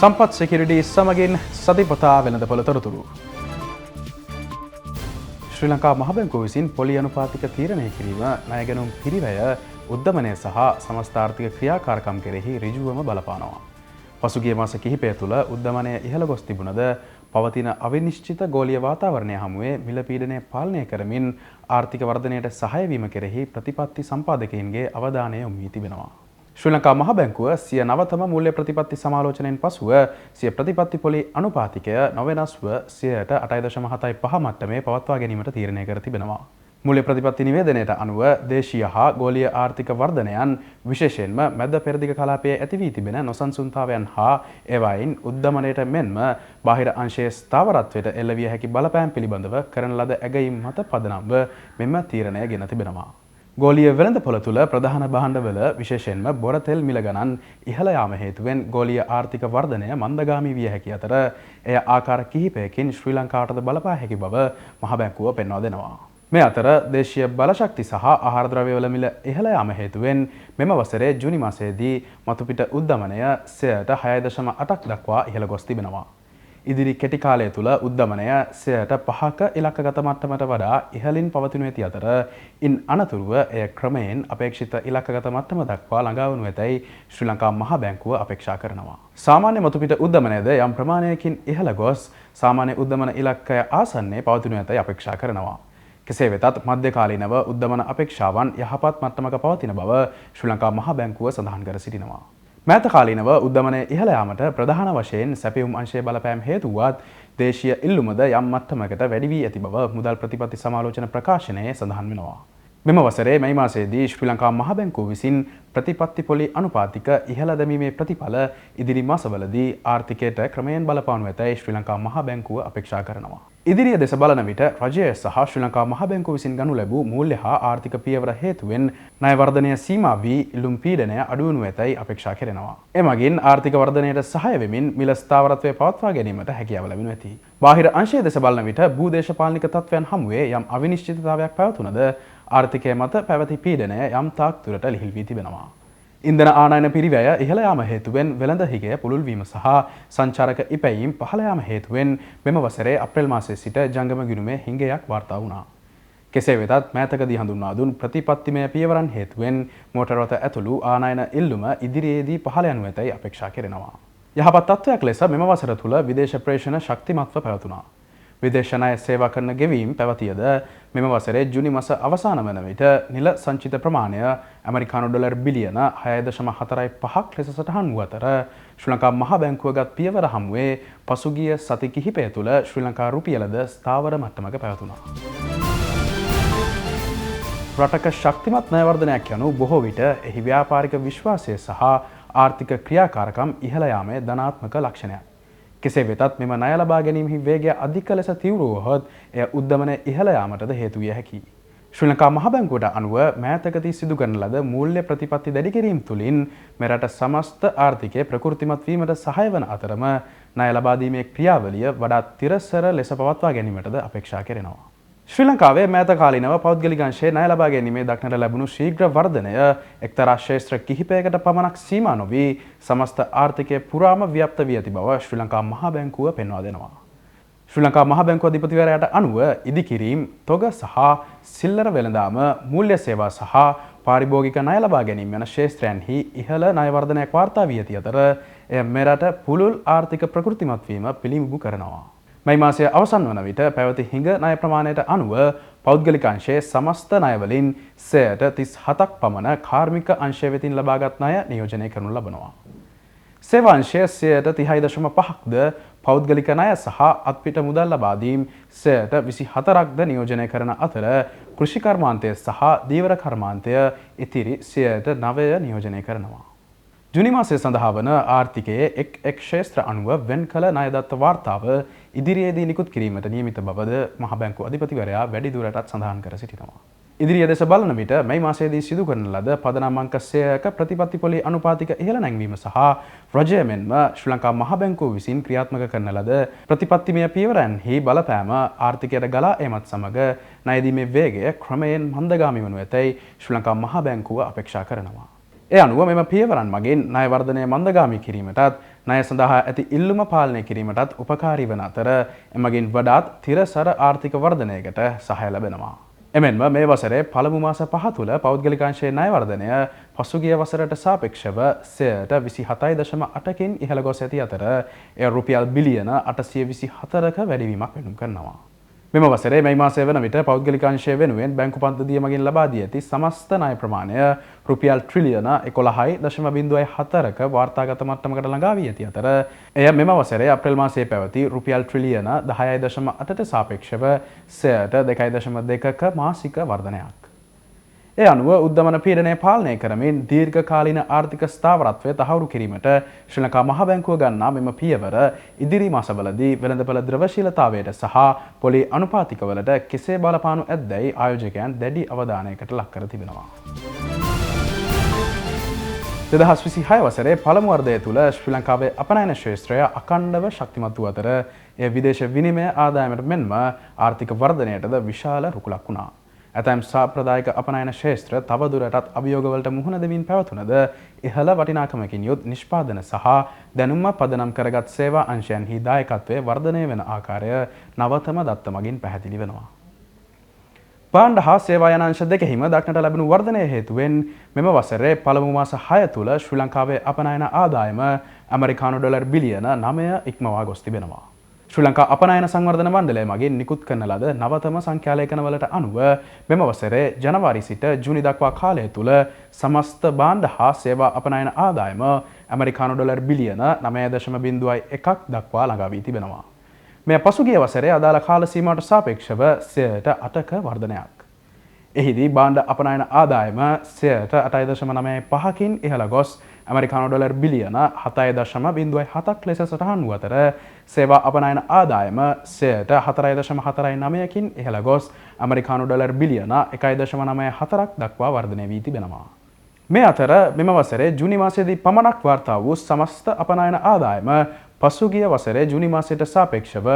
සම්පත් සිකියුරිටීස් සමගින් සතිපතා වෙළඳපොළ තොරතුරු. ශ්‍රී ලංකා මහ බැංකුව විසින් පොලි අනුපාතික තීරණය කිරීම, ණය ගැනුම් පිරිවැය, උද්දමනය සහ සමස්ත ආර්ථික ක්‍රියාකාරකම් කෙරෙහි ඍජුවම බලපානවා. පසුගිය මාස කිහිපය තුළ උද්දමනය ඉහළ ගොස් තිබුණද පවතින අවිනිශ්චිත ගෝලීය වාතාවරණය හමුවේ මිල පීඩනය පාලනය කරමින් ආර්ථික වර්ධනයට සහාය වීම කෙරෙහි ප්‍රතිපත්ති සම්පාදකයින්ගේ අවධානය යොමු වී තිබෙනවා. ශ්‍රී ලංකා මහ බැංකුව සිය නවතම මූල්‍ය ප්‍රතිපත්ති සමාලෝචනයෙන් පසුව සිය ප්‍රතිපත්ති පොලි අනුපාතිකය නොවෙනස්ව 8.75 මට්ටමේ පවත්වා ගැනීමට තීරණය කර තිබෙනවා. මූල්‍ය ප්‍රතිපත්ති නිවේදනයට අනුව දේශීය හා ගෝලීය ආර්ථික වර්ධනයන් විශේෂයෙන්ම මැද පෙරදිග කලාපයේ ඇති වී තිබෙන නොසන්සුන්තාවයන් හා ඒවායින් උද්දමනයට මෙන්ම බාහිර අංශයේ ස්ථාවරත්වයට එල්ල විය හැකි බලපෑම් පිළිබඳව කරන ලද ඇගයීම් මත පදනම්ව මෙම තීරණය ගෙන තිබෙනවා. ගෝලීය වෙළඳපොළ තුළ ප්‍රධාන භාණ්ඩවල විශේෂයෙන්ම බොර තෙල් මිල ගණන් ඉහළ යාම හේතුවෙන් ගෝලීය ආර්ථික වර්ධනය මන්දගාමී විය හැකි අතර එය ආකාර කිහිපයකින් ශ්‍රී ලංකාවටද බලපා හැකි බව මහ බැංකුව පෙන්වා දෙනවා. මේ අතර දේශීය බලශක්ති සහ ආහාර ද්‍රව්‍යවල මිල ඉහළ යාම හේතුවෙන් මෙම වසරේ ජූනි මාසයේදී මතුපිට උද්දමනය 6.8ක් දක්වා ඉහළ ගොස් තිබෙනවා. ඉදිරි කෙටි කාලය තුළ උද්දමනය 5%ක ඉලක්කගත මට්ටමට වඩා ඉහළින් පවතිනු ඇති අතර ඉන් අනතුරුව එය ක්‍රමයෙන් අපේක්ෂිත ඉලක්කගත මට්ටම දක්වා ළඟා වනු ඇතැයි ශ්‍රී ලංකා මහ බැංකුව අපේක්ෂා කරනවා. සාමාන්‍ය මතුපිට උද්දමනයද යම් ප්‍රමාණයකින් ඉහළ ගොස් සාමාන්‍ය උද්දමන ඉලක්කය ආසන්නයේ පවතිනු ඇතැයි අපේක්ෂා කරනවා. කෙසේ වෙතත් මධ්‍යකාලීනව උද්දමන අපේක්ෂාවන් යහපත් මට්ටමක පවතින බව ශ්‍රී ලංකා මහ බැංකුව සඳහන් කර සිටිනවා. මෑත කාලීනව උද්දමනය ඉහළ යාමට ප්‍රධාන වශයෙන් සැපයුම් අංශයේ බලපෑම් හේතු වුවත් දේශීය ඉල්ලුමද යම් මට්ටමකට වැඩි වී ඇති බව මුදල් ප්‍රතිපත්ති සමාලෝචන ප්‍රකාශනයේ සඳහන් වෙනවා. මෙම වසරේ මැයි මාසයේදී ශ්‍රී ලංකා මහ බැංකුව විසින් ප්‍රතිපත්ති පොලි අනුපාතික ඉහළ දැමීමේ ප්‍රතිඵල ඉදිරි මාසවලදී ආර්ථිකයට ක්‍රමයෙන් බලපානු ඇතැයි ශ්‍රී ලංකා මහ බැංකුව අපේක්ෂා කරනවා. ඉදිරිය දෙස බලන විට රජය සහ ශ්‍රී ලංකා මහ බැංකුව විසින් ගනු ලැබූ මූල්‍ය හා ආර්ථික පියවර හේතුවෙන් ණය වර්ධනය සීමා වී ඉල්ලුම් පීඩනය අඩු වනු ඇතැයි අපේක්ෂා කරනවා. එමගින් ආර්ථික වර්ධනයට සහාය වෙමින් මිල ස්ථාවරත්වය පවත්වා ගැනීමට හැකියාව ලැබෙනු ඇති. බාහිර අංශය දෙස බලන විට භූදේශපාලනික තත්ත්වයන් හමුවේ යම් අවිනිශ්චිතතාවයක් පැවතුනද ආර්ථිකය මත පැවති පීඩනය යම් තාක් දුරට ලිහිල් වී තිබෙනවා. ඉන්ධන ආනයන පිරිවැය ඉහළ යාම හේතුවෙන් වෙළඳ හිගය පුළුල් වීම සහ සංචාරක ඉපැයීම් පහළ යාම හේතුවෙන් මෙම වසරේ අප්‍රේල් මාසයේ සිට ජංගම ගිණුමේ හිඟයක් වාර්තා වුණා. කෙසේ වෙතත් මෑතකදී හඳුන්වා දුන් ප්‍රතිපත්තිමය පියවරන් හේතුවෙන් මෝටර රථ ඇතුළු ආනයන ඉල්ලුම ඉදිරියේදී පහළ යනු ඇතැයි අපේක්ෂා කෙරෙනවා. යහපත් තත්ත්වයක් ලෙස මෙම වසර තුළ විදේශ ප්‍රේෂණ ශක්තිමත්ව පැවතුණා. විදේශ ණය සේවා කරන ගෙවීම් පැවතියද මෙම වසරේ ජූනි මාස අවසාන වන විට නිල සංචිත ප්‍රමාණය ඇමරිකානු ඩොලර් බිලියන 6.45ක් ලෙස සටහන් වූ අතර ශ්‍රී ලංකා මහ බැංකුව ගත් පියවර හමුවේ පසුගිය සති කිහිපය තුළ ශ්‍රී ලංකා රුපියලද ස්ථාවර මට්ටමක පැවතුණා. රටක ශක්තිමත් ණය වර්ධනයක් යනු බොහෝ විට එහි ව්‍යාපාරික විශ්වාසය සහ ආර්ථික ක්‍රියාකාරකම් ඉහළ යාමේ ධනාත්මක ලක්ෂණයක්. කෙසේ වෙතත් මෙම ණය ලබා ගැනීමෙහි වේගය අධික ලෙස තීව්‍ර වුවහොත් එය උද්දමනය ඉහළ යාමටද හේතු විය හැකියි. ශ්‍රී ලංකා මහ බැංකුවට අනුව මෑතකදී සිදු කරන ලද මූල්‍ය ප්‍රතිපත්ති දැඩි කිරීම තුළින් මෙරට සමස්ත ආර්ථිකය ප්‍රකෘතිමත් වීමට සහාය වන අතරම ණය ලබා දීමේ ක්‍රියාවලිය වඩාත් තිරසර ලෙස පවත්වා ගැනීමටද අපේක්ෂා කෙරෙනවා. ශ්‍රී ලංකාවේ මෑත කාලීනව පෞද්ගලික අංශයේ ණය ලබා ගැනීමේ දක්නට ලැබුණු ශීඝ්‍ර වර්ධනය එක්තරා ක්ෂේත්‍ර කිහිපයකට පමණක් සීමා නොවී සමස්ත ආර්ථිකය පුරාම ව්‍යාප්ත වී ඇති බව ශ්‍රී ලංකා මහ බැංකුව පෙන්වා දෙනවා. ශ්‍රී ලංකා මහ බැංකුව අධිපතිවරයාට අනුව ඉදිකිරීම්, තොග සහ සිල්ලර වෙළඳාම, මූල්‍ය සේවා සහ පාරිභෝගික ණය ලබා ගැනීම යන ක්ෂේත්‍රයන්හි ඉහළ ණය වර්ධනයක් වාර්තා වී ඇති අතර එය මෙරට පුළුල් ආර්ථික ප්‍රකෘතිමත් වීම පිළිඹු කරනවා. මැයි මාසයේ අවසන් වන විට පැවති හිඟ ණය ප්‍රමාණයට අනුව පෞද්ගලික අංශයේ සමස්ත ණයවලින් 37ක් පමණ කාර්මික අංශය වෙතින් ලබාගත් ණය නියෝජනය කරනු ලබනවා. සේවා අංශය 30.5ක්ද පෞද්ගලික ණය සහ අත්පිට මුදල් ලබා දීම් 24ක්ද නියෝජනය කරන අතර කෘෂි කර්මාන්තය සහ දීවර කර්මාන්තය ඉතිරි 9 නියෝජනය කරනවා. ජූනි මාසය සඳහා වන ආර්ථිකයේ එක් ක්ෂේත්‍ර අනුව වෙන් කළ ණයදත්ත වාර්තාව ඉදිරියේදී නිකුත් කිරීමට නියමිත බවද මහ බැංකුව අධිපතිවරයා වැඩි දුරටත් සඳහන් කර සිටිනවා. ඉදිරිය දෙස බලන විට මැයි මාසයේදී සිදු කරන ලද පදනම් අංක 6ක ප්‍රතිපත්ති පොලි අනුපාතික ඉහළ නැංවීම සහ රජය මෙන්ම ශ්‍රී ලංකා මහ බැංකුව විසින් ක්‍රියාත්මක කරන ලද ප්‍රතිපත්තිමය පියවරන්හි බලපෑම ආර්ථිකයට ගලා ඒමත් සමග ණය දීමේ වේගය ක්‍රමයෙන් මන්දගාමී වනු ඇතැයි ශ්‍රී ලංකා මහ බැංකුව අපේක්ෂා කරනවා. ඒ අනුව මෙම පියවරන් මගින් ණය වර්ධනය මන්දගාමී කිරීමටත් ණය සඳහා ඇති ඉල්ලුම පාලනය කිරීමටත් උපකාරී වන අතර එමගින් වඩාත් තිරසර ආර්ථික වර්ධනයකට සහාය ලැබෙනවා. එමෙන්ම මේ වසරේ පළමු මාස 5 තුළ පෞද්ගලික අංශයේ ණය වර්ධනය පසුගිය වසරට සාපේක්ෂව 27.8කින් ඉහළ ගොස් ඇති අතර එය රුපියල් බිලියන 824ක වැඩිවීමක් වෙනුම් කරනවා. මෙම වසරේ මේ මාසය වන විට පෞද්ගලික අංශය වෙනුවෙන් බැංකු පද්ධතිය මගින් ලබා දී ඇති සමස්ත ණය ප්‍රමාණය රුපියල් ට්‍රිලියන 11.04ක වාර්තාගත මට්ටමකට ළඟා වී ඇති අතර එය මෙම වසරේ අප්‍රේල් මාසයේ පැවති රුපියල් ට්‍රිලියන 10.8ට සාපේක්ෂව 2.2ක මාසික වර්ධනයක්. ඒ අනුව උද්දමන පීඩනය පාලනය කරමින් දීර්ඝකාලීන ආර්ථික ස්ථාවරත්වය තහවුරු කිරීමට ශ්‍රී ලංකා මහ බැංකුව ගන්නා මෙම පියවර ඉදිරි මාසවලදී වෙළඳපොළ ද්‍රවශීලතාවයට සහ පොලි අනුපාතිකවලට කෙසේ බලපානු ඇද්දැයි ආයෝජකයන් දැඩි අවධානයකට ලක් කර තිබෙනවා. 2026 වසරේ පළමු වර්ධය තුළ ශ්‍රී ලංකාවේ අපනයන ශේෂ්ත්‍රය අඛණ්ඩව ශක්තිමත් වූ අතර එය විදේශ විනිමය ආදායමට මෙන්ම ආර්ථික වර්ධනයටද විශාල රුකුලක් වුණා. ඇතැම් සාම්ප්‍රදායික අපනයන ශේෂ්ත්‍ර තවදුරටත් අභියෝගවලට මුහුණ දෙමින් පැවතුනද ඉහළ වටිනාකමකින් යුත් නිෂ්පාදන සහ දැනුම පදනම් කරගත් සේවා අංශයන්හි දායකත්වය වර්ධනය වෙන ආකාරය නවතම දත්ත මගින් පැහැදිලි වෙනවා. භාණ්ඩ හා සේවා යන අංශ දෙකෙහිම දක්නට ලැබුණු වර්ධනය හේතුවෙන් මෙම වසරේ පළමු මාස 6 තුළ ශ්‍රී ලංකාවේ අපනයන ආදායම ඇමරිකානු ඩොලර් බිලියන 9 ඉක්මවා ගොස් තිබෙනවා. ශ්‍රී ලංකා අපනයන සංවර්ධන මණ්ඩලය මගින් නිකුත් කරන ලද නවතම සංඛ්‍යාලේඛනවලට අනුව මෙම වසරේ ජනවාරි සිට ජූනි දක්වා කාලය තුළ සමස්ත භාණ්ඩ හා සේවා අපනයන ආදායම ඇමරිකානු ඩොලර් බිලියන 9.1ක් දක්වා ළඟා වී තිබෙනවා. මෙය පසුගිය වසරේ අදාළ කාල සීමාවට සාපේක්ෂව 8%ක වර්ධනයක්. එහිදී භාණ්ඩ අපනයන ආදායම 8.95කින් ඉහළ ගොස් ඇමරිකානු ඩොලර් බිලියන 7.07ක් ලෙස සටහන් වූ අතර සේවා අපනයන ආදායම 4.49කින් ඉහළ ගොස් ඇමරිකානු ඩොලර් බිලියන 1.94ක් දක්වා වර්ධනය වී තිබෙනවා. මේ අතර මෙම වසරේ ජූනි මාසයේදී පමණක් වාර්තා වූ සමස්ත අපනයන ආදායම පසුගිය වසරේ ජූනි මාසයට සාපේක්ෂව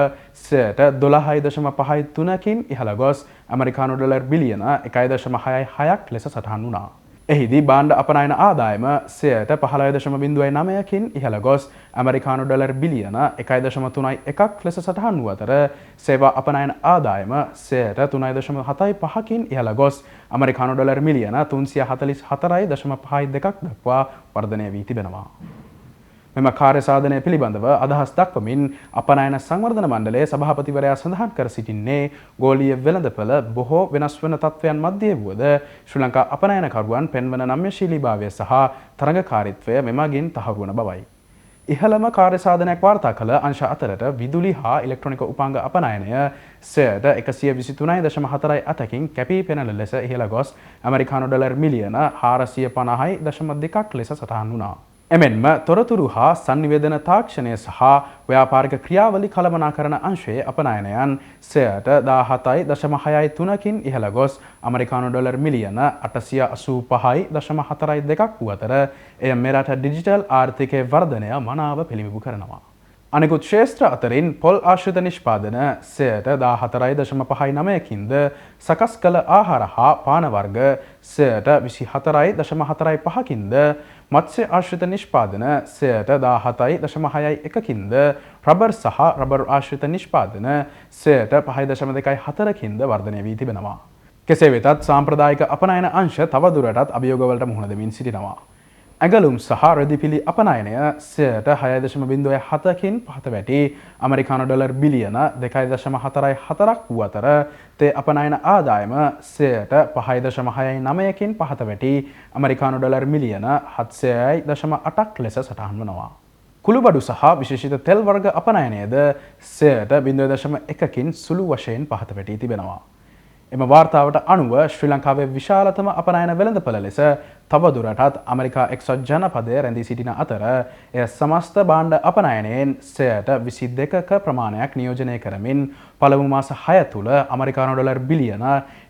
12.53කින් ඉහළ ගොස් ඇමරිකානු ඩොලර් බිලියන 1.66ක් ලෙස සටහන් වුණා. එහිදී භාණ්ඩ අපනයන ආදායම 15.09කින් ඉහළ ගොස් ඇමරිකානු ඩොලර් බිලියන 1.31ක් ලෙස සටහන් වූ අතර සේවා අපනයන ආදායම 3.75කින් ඉහළ ගොස් ඇමරිකානු ඩොලර් මිලියන 344.52ක් දක්වා වර්ධනය වී තිබෙනවා. මෙම කාර්ය සාධනය පිළිබඳව අදහස් දක්වමින් අපනයන සංවර්ධන මණ්ඩලයේ සභාපතිවරයා සඳහන් කර සිටින්නේ ගෝලීය වෙළඳපළ බොහෝ වෙනස් වන තත්ත්වයන් මැද්දේ වුවද ශ්‍රී ලංකා අපනයනකරුවන් පෙන්වන නම්‍යශීලීභාවය සහ තරඟකාරීත්වය මෙමගින් තහවුරු වන බවයි. ඉහළම කාර්ය සාධනයක් වාර්තා කළ අංශ අතරට විදුලි හා ඉලෙක්ට්‍රොනික උපාංග අපනයනය 123.48කින් කැපී පෙනෙන ලෙස ඉහළ ගොස් ඇමරිකානු ඩොලර් මිලියන 450.2ක් ලෙස සටහන් වුණා. එමෙන්ම තොරතුරු හා සංනිවේදන තාක්ෂණය සහ ව්‍යාපාරික ක්‍රියාවලි කළමනාකරණ අංශයේ අපනයනයන් 17.6.3කින් ඉහළ ගොස් ඇමරිකානු ඩොලර් මිලියන 885.42ක් වූ අතර එය මෙරට ඩිජිටල් ආර්ථිකයේ වර්ධනය මනාව පිළිබිඹු කරනවා. අනෙකුත් ක්ෂේත්‍ර අතරින් පොල් ආශ්‍රිත නිෂ්පාදන 14.59කින්ද සකස් කළ ආහාර හා පාන වර්ග 24.45කින්ද මත්ස්‍ය ආශ්‍රිත නිෂ්පාදන 17.61කින්ද රබර් සහ රබර් ආශ්‍රිත නිෂ්පාදන 5.24කින්ද වර්ධනය වී තිබෙනවා. කෙසේ වෙතත් සාම්ප්‍රදායික අපනයන අංශ තවදුරටත් අභියෝගවලට මුහුණ දෙමින් සිටිනවා. ඇඟලුම් සහ රෙදිපිලි අපනයනය 6.07කින් පහත වැටි ඇමරිකානු ඩොලර් බිලියන 2.44ක් වූ අතර තේ අපනයන ආදායම 5.69කින් පහත වැටි ඇමරිකානු ඩොලර් මිලියන 700.8ක් ලෙස සටහන් වනවා. කුළුබඩු සහ විශේෂිත තෙල් වර්ග අපනයනයද 0.1කින් සුළු වශයෙන් පහත වැටී තිබෙනවා. එම වාර්තාවට අනුව ශ්‍රී ලංකාවේ විශාලතම අපනයන වෙළඳපළ ලෙස තවදුරටත් ඇමරිකා එක්සත් ජනපදය රැඳී සිටින අතර එය සමස්ත භාණ්ඩ අපනයනයෙන් 22ක ප්‍රමාණයක් නියෝජනය කරමින් පළමු මාස 6 තුළ ඇමරිකානු ඩොලර් බිලියන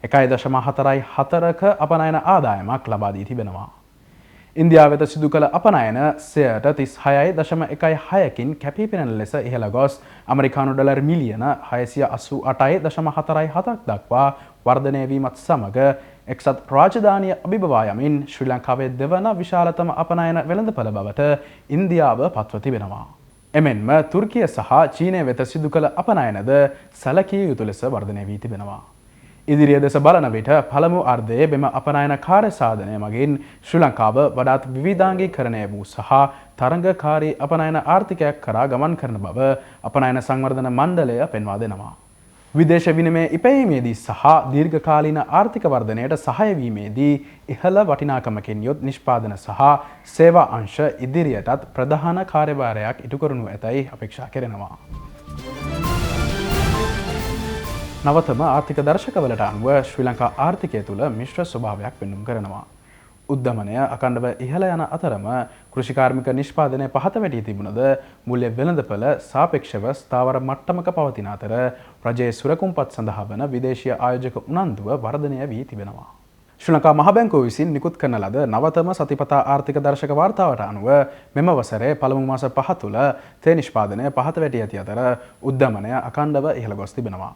1.44ක අපනයන ආදායමක් ලබා දී තිබෙනවා. ඉන්දියාව වෙත සිදු කළ අපනයන 36.16කින් කැපී පෙනෙන ලෙස ඉහළ ගොස් ඇමරිකානු ඩොලර් මිලියන 688.47ක් දක්වා වර්ධනය වීමත් සමග එක්සත් රාජධානිය අභිබවා යමින් ශ්‍රී ලංකාවේ දෙවන විශාලතම අපනයන වෙළඳපළ බවට ඉන්දියාව පත්ව තිබෙනවා. එමෙන්ම තුර්කිය සහ චීනය වෙත සිදු කළ අපනයනද සැලකිය යුතු ලෙස වර්ධනය වී තිබෙනවා. ඉදිරිය දෙස බලන විට පළමු අර්ධයේ මෙම අපනයන කාර්ය සාධනය මගින් ශ්‍රී ලංකාව වඩාත් විවිධාංගීකරණය වූ සහ තරඟකාරී අපනයන ආර්ථිකයක් කරා ගමන් කරන බව අපනයන සංවර්ධන මණ්ඩලය පෙන්වා දෙනවා. විදේශ විනිමය ඉපැයීමේදී සහ දීර්ඝකාලීන ආර්ථික වර්ධනයට සහාය වීමේදී ඉහළ වටිනාකමකින් යුත් නිෂ්පාදන සහ සේවා අංශ ඉදිරියටත් ප්‍රධාන කාර්යභාරයක් ඉටු කරනු ඇතැයි අපේක්ෂා කෙරෙනවා. නවතම ආර්ථික දර්ශකවලට අනුව ශ්‍රී ලංකා ආර්ථිකය තුළ මිශ්‍ර ස්වභාවයක් පෙන්නුම් කරනවා. උද්ධමනය අකණ්ඩව ඉහළ යන අතරම කෘෂිකාර්මික නිෂ්පාදනය පහත වැටී තිබුණද මුල්‍ය වෙළඳපළ සාපේක්ෂව ස්ථාවර මට්ටමක පවතින අතර රජයේ සුරකුම්පත් සඳහා වන විදේශීය ආයෝජක උනන්දුව වර්ධනය වී තිබෙනවා. ශ්‍රී ලංකා මහ බැංකුව විසින් නිකුත් කරන ලද නවතම සතිපතා ආර්ථික දර්ශක වාර්තාවට අනුව මෙම වසරේ පළමු මාස 5 තුළ තේ නිෂ්පාදනය පහත වැටී ඇති අතර උද්ධමනය අකණ්ඩව ඉහළ ගොස් තිබෙනවා.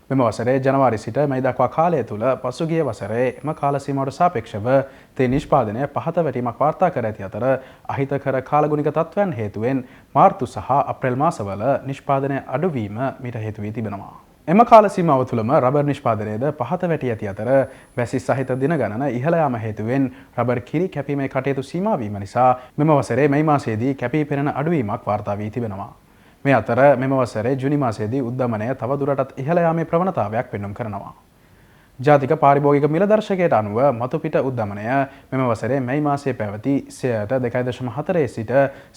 මෙම වසරේ ජනවාරි සිට මැයි දක්වා කාලය තුළ පසුගිය වසරේ එම කාල සීමාවට සාපේක්ෂව තේ නිෂ්පාදනය පහත වැටීමක් වාර්තා කර ඇති අතර අහිතකර කාලගුණික තත්ත්වයන් හේතුවෙන් මාර්තු සහ අප්‍රේල් මාසවල නිෂ්පාදනය අඩුවීම මීට හේතු වී තිබෙනවා. එම කාල සීමාව තුළම රබර් නිෂ්පාදනයද පහත වැටී ඇති අතර වැසි සහිත දින ගණන ඉහළ යාම හේතුවෙන් රබර් කිරි කැපීමේ කටයුතු සීමා වීම නිසා මෙම වසරේ මැයි මාසයේදී කැපී පෙනෙන අඩුවීමක් වාර්තා වී තිබෙනවා. මේ අතර මෙම වසරේ ජුනි මාසයේදී උද්ධමනය තවදුරටත් ඉහළ යාමේ ප්‍රවණතාවයක් පෙන්නුම් කරනවා. ජාතික පාරිභෝගික මිල දර්ශකයට අනුව මතුපිට උද්ධමනය මෙම වසරේ මැයි මාසයේ පැවති 2.4 සිට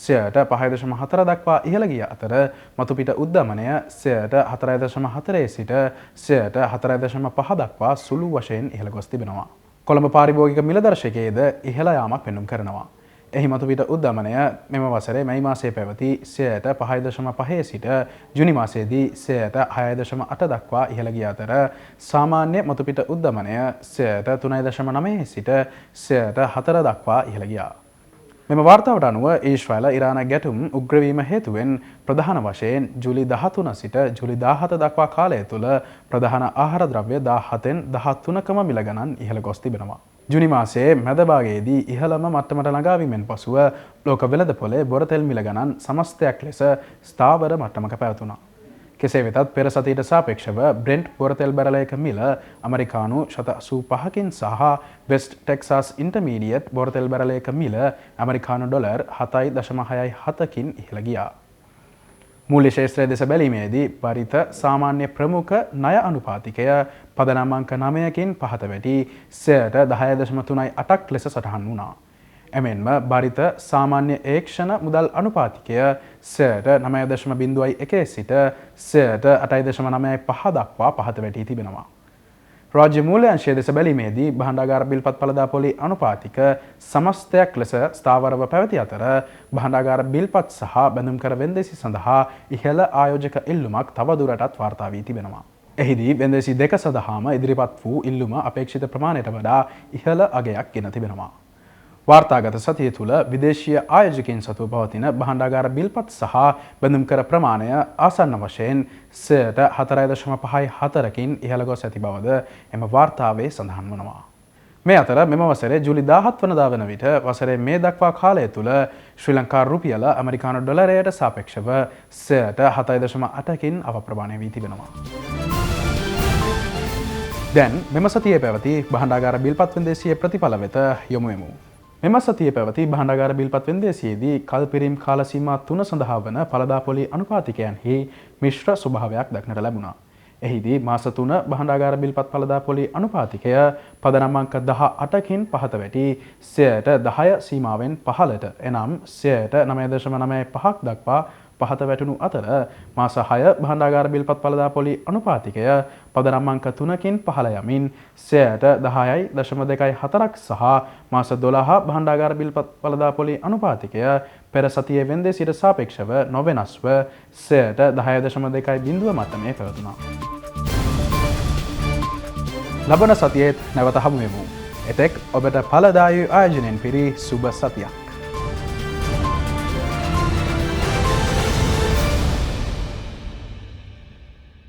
5.4 දක්වා ඉහළ ගිය අතර මතුපිට උද්ධමනය 4.4 සිට 4.5 දක්වා සුළු වශයෙන් ඉහළ ගොස් තිබෙනවා. කොළඹ පාරිභෝගික මිල දර්ශකයේද ඉහළ යාමක් පෙන්නුම් කරනවා. එහි මතුපිට උද්ධමනය මෙම වසරේ මැයි මාසයේ පැවති 5.5 සිට ජුනි මාසයේදී 6.8 දක්වා ඉහළ ගිය අතර සාමාන්‍ය මතුපිට උද්ධමනය 3.9 සිට 4 දක්වා ඉහළ ගියා. මෙම වාර්තාවට අනුව ඊශ්‍රායල ඉරාන ගැටුම් උග්‍රවීම හේතුවෙන් ප්‍රධාන වශයෙන් ජූලි 13 සිට ජූලි 17 දක්වා කාලය තුළ ප්‍රධාන ආහාර ද්‍රව්‍ය 17න් 13කම මිල ගණන් ඉහළ ගොස් තිබෙනවා. ජුනි මාසයේ මැද භාගයේදී ඉහළම මට්ටමට ළඟාවීමෙන් පසුව ලෝක වෙළඳපොලේ බොරතෙල් මිල ගණන් සමස්තයක් ලෙස ස්ථාවර මට්ටමක පැවතුණා. කෙසේ වෙතත් පෙර සතියට සාපේක්ෂව බ්‍රෙන්ට් බොරතෙල් බැරලයක මිල ඇමරිකානු 85කින් සහ වෙස්ට් ටෙක්සාස් ඉන්ටර්මීඩියට් බොරතෙල් බැරලයක මිල ඇමරිකානු ඩොලර් 7.67කින් ඉහළ ගියා. මූල්‍ය ශේෂ්ත්‍රය දෙස බැලීමේදී පරිත සාමාන්‍ය ප්‍රමුඛ ණය අනුපාතිකය පදනම් අංක 9කින් පහත වැටි 10.38ක් ලෙස සටහන් වුණා. එමෙන්ම බරිත සාමාන්‍ය ඒක්ෂණ මුදල් අනුපාතිකය 9.01 සිට 8.95 දක්වා පහත වැටී තිබෙනවා. රාජ්‍ය මූල්‍යාංශය දෙස බැලීමේදී භාණ්ඩාගාර බිල්පත් ඵලදා පොලි අනුපාතික සමස්තයක් ලෙස ස්ථාවරව පැවති අතර භාණ්ඩාගාර බිල්පත් සහ බැඳුම් කර වෙන්දේසි සඳහා ඉහළ ආයෝජක ඉල්ලුමක් තවදුරටත් වාර්තා වී තිබෙනවා. එහිදී වෙන්දේසි දෙක සඳහාම ඉදිරිපත් වූ ඉල්ලුම අපේක්ෂිත ප්‍රමාණයට වඩා ඉහළ අගයක් ගෙන තිබෙනවා. වාර්තාගත සතිය තුළ විදේශීය ආයෝජකයින් සතුව පවතින භාණ්ඩාගාර බිල්පත් සහ බැඳුම් කර ප්‍රමාණය ආසන්න වශයෙන් 4.54කින් ඉහළ ගොස් ඇති බවද එම වාර්තාවේ සඳහන් වනවා. මේ අතර මෙම වසරේ ජූලි 17 වනදා වන විට වසරේ මේ දක්වා කාලය තුළ ශ්‍රී ලංකා රුපියල ඇමරිකානු ඩොලරයට සාපේක්ෂව 7.8කින් අප්‍රමාණය වී තිබෙනවා. දැන් මෙම සතියේ පැවති භාණ්ඩාගාර බිල්පත් වෙන්දේසියේ ප්‍රතිඵල වෙත යොමු වෙමු. මෙම සතියේ පැවති භාණ්ඩාගාර බිල්පත් වෙන්දේසියේදී කල්පිරීම් කාල සීමා 3 සඳහා වන ඵලදා පොලි අනුපාතිකයන්හි මිශ්‍ර ස්වභාවයක් දක්නට ලැබුණා. එහිදී මාස 3 භාණ්ඩාගාර බිල්පත් ඵලදා පොලි අනුපාතිකය පදනම් අංක 18කින් පහත වැටි 10 සීමාවෙන් පහළට එනම් 9.95ක් දක්වා පහත වැටුණු අතර මාස 6 භාණ්ඩාගාර බිල්පත් ඵලදා පොලි අනුපාතිකය පදනම් අංක 3කින් පහළ යමින් 10.24ක් සහ මාස 12 භාණ්ඩාගාර බිල්පත් ඵලදා පොලි අනුපාතිකය පෙර සතියේ වෙන්දේසියට සාපේක්ෂව නොවෙනස්ව 10.2 මට්ටමේ පැවතුණා. ලබන සතියේත් නැවත හමු වෙමු. එතෙක් ඔබට ඵලදායී ආයෝජනයෙන් පිරි සුබ සතියක්.